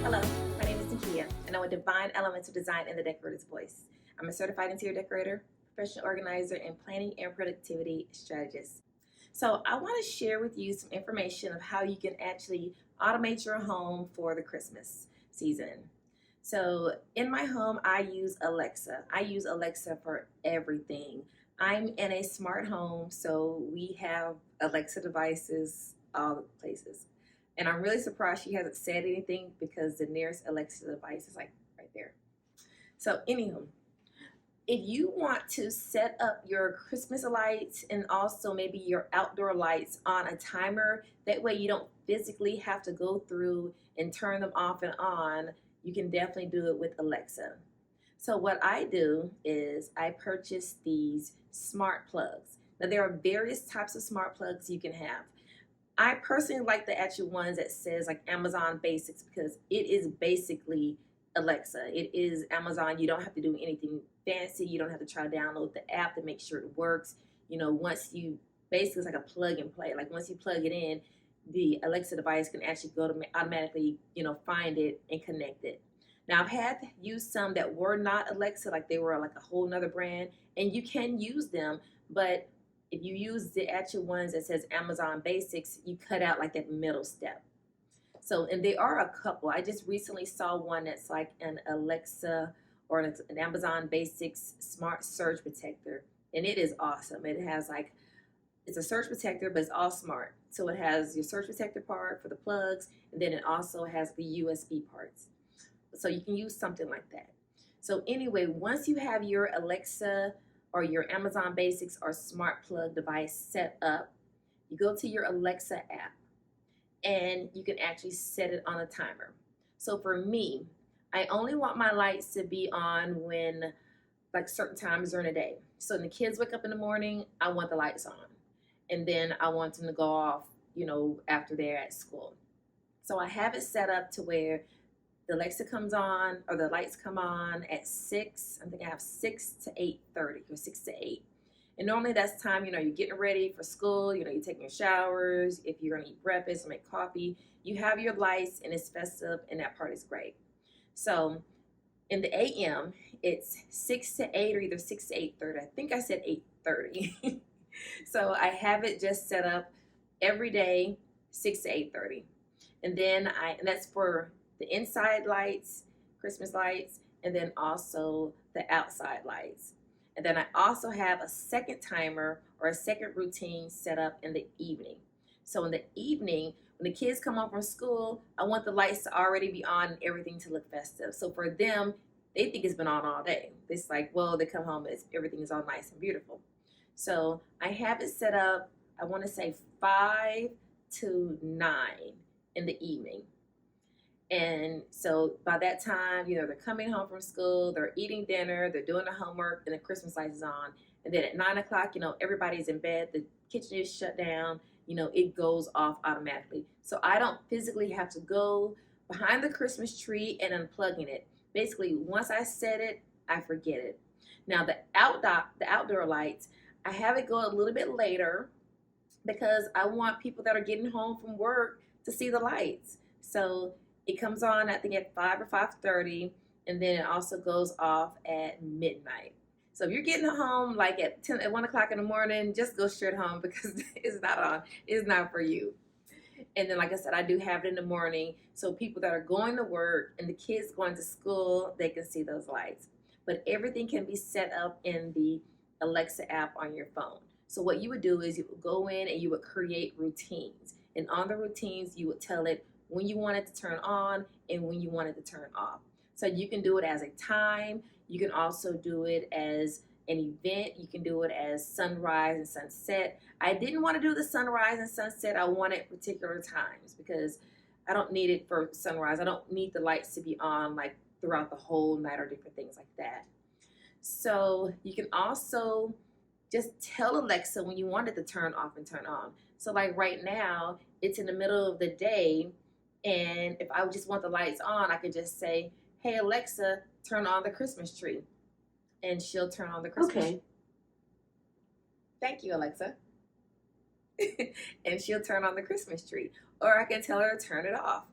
Hello, my name is Nakia, and I'm a Divine Elements of Design in the Decorator's Voice. I'm a certified interior decorator, professional organizer, and planning and productivity strategist. So I want to share with you some information of how you can actually automate your home for the Christmas season. So in my home, I use Alexa. I use Alexa for everything. I'm in a smart home, so we have Alexa devices all the places. And I'm really surprised she hasn't said anything because the nearest Alexa device is like right there. So anywho, if you want to set up your Christmas lights and also maybe your outdoor lights on a timer, that way you don't physically have to go through and turn them off and on, you can definitely do it with Alexa. So what I do is I purchase these smart plugs. Now there are various types of smart plugs you can have. I personally like the actual ones that says like Amazon Basics because it is basically Alexa. It is Amazon. You don't have to do anything fancy. You don't have to try to download the app to make sure it works. You know, once you basically it's like a plug and play. Like once you plug it in, the Alexa device can actually go to automatically, find it and connect it. Now I've had used some that were not Alexa, like they were like a whole nother brand, and you can use them, but if you use the actual ones that says Amazon Basics, you cut out like that middle step. So, and there are a couple. I just recently saw one that's like an Alexa or an Amazon Basics Smart Surge Protector, and it is awesome. It has like, it's a surge protector, but it's all smart. So it has your surge protector part for the plugs, and then it also has the USB parts. So you can use something like that. So anyway, once you have your Alexa or your Amazon Basics or smart plug device set up, you go to your Alexa app and you can actually set it on a timer. So for me, I only want my lights to be on when like certain times during the day. So when the kids wake up in the morning, I want the lights on. And then I want them to go off, after they're at school. So I have it set up to where the Alexa comes on, or the lights come on at 6. I think I have 6 to 8:30 or 6 to 8. And normally that's time, you're getting ready for school, you're taking your showers. If you're going to eat breakfast or make coffee, you have your lights and it's festive, and that part is great. So in the AM, it's 6 to 8 or either 6 to 8:30. I think I said 8:30. So I have it just set up every day, 6 to 8:30. And then and that's for the inside lights, Christmas lights, and then also the outside lights. And then I also have a second timer or a second routine set up in the evening. So in the evening, when the kids come home from school, I want the lights to already be on and everything to look festive. So for them, they think it's been on all day. It's like, well, they come home, everything is all nice and beautiful. So I have it set up, I want to say 5 to 9 in the evening. And so by that time, they're coming home from school, they're eating dinner, they're doing the homework, and the Christmas lights is on. And then at 9 o'clock, everybody's in bed, the kitchen is shut down, it goes off automatically. So I don't physically have to go behind the Christmas tree and unplugging it. Basically, once I set it, I forget it. Now the outdoor lights, I have it go a little bit later because I want people that are getting home from work to see the lights. So it comes on, I think, at 5 or 5:30, and then it also goes off at midnight. So if you're getting home like at 1 o'clock in the morning, just go straight home because it's not on. It's not for you. And then, like I said, I do have it in the morning, so people that are going to work and the kids going to school, they can see those lights. But everything can be set up in the Alexa app on your phone. So what you would do is you would go in and you would create routines. And on the routines, you would tell it when you want it to turn on and when you want it to turn off. So you can do it as a time. You can also do it as an event. You can do it as sunrise and sunset. I didn't want to do the sunrise and sunset. I wanted particular times because I don't need it for sunrise. I don't need the lights to be on like throughout the whole night or different things like that. So you can also just tell Alexa when you want it to turn off and turn on. So like right now, it's in the middle of the day, and if I just want the lights on, I could just say, hey, Alexa, turn on the Christmas tree. And she'll turn on the Christmas tree. Thank you, Alexa. And she'll turn on the Christmas tree. Or I can tell her to turn it off.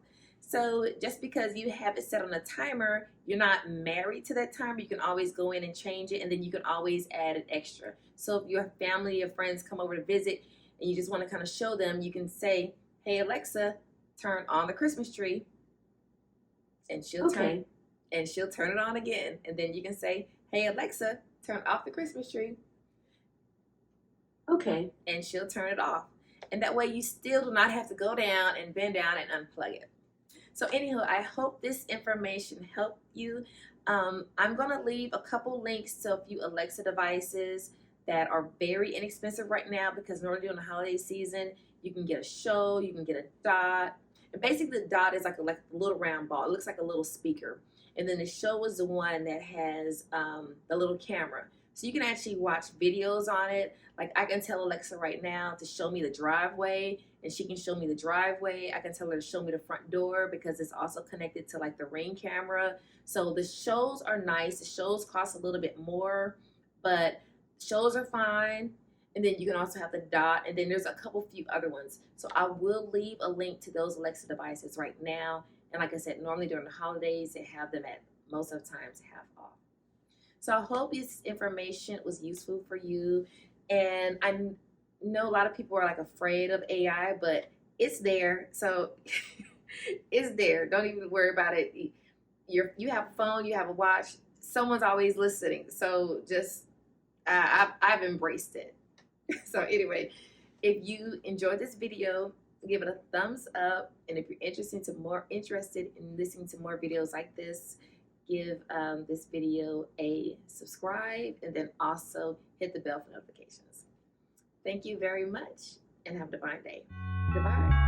So just because you have it set on a timer, you're not married to that timer. You can always go in and change it, and then you can always add an extra. So if your family or friends come over to visit and you just want to kind of show them, you can say, hey Alexa, turn on the Christmas tree, and she'll turn it on again. And then you can say, hey Alexa, turn off the Christmas tree. Okay. And she'll turn it off. And that way you still do not have to go down and bend down and unplug it. So anyhow, I hope this information helped you. I'm going to leave a couple links to a few Alexa devices that are very inexpensive right now, because normally during the holiday season, you can get a show, you can get a dot. And basically the dot is like a little round ball. It looks like a little speaker. And then the show is the one that has the little camera. So you can actually watch videos on it. Like I can tell Alexa right now to show me the driveway, and she can show me the driveway. I can tell her to show me the front door because it's also connected to like the Ring camera. So the shows are nice. The shows cost a little bit more, but shows are fine. And then you can also have the dot, and then there's a few other ones. So I will leave a link to those Alexa devices right now. And like I said, normally during the holidays, they have them at most of the times half off. So I hope this information was useful for you. And I know a lot of people are like afraid of AI, but it's there. So it's there. Don't even worry about it. You have a phone, you have a watch. Someone's always listening. So just I've embraced it. So anyway, if you enjoyed this video, give it a thumbs up. And if you're interested in listening to more videos like this, give this video a subscribe, and then also hit the bell for notifications. Thank you very much, and have a divine day. Goodbye.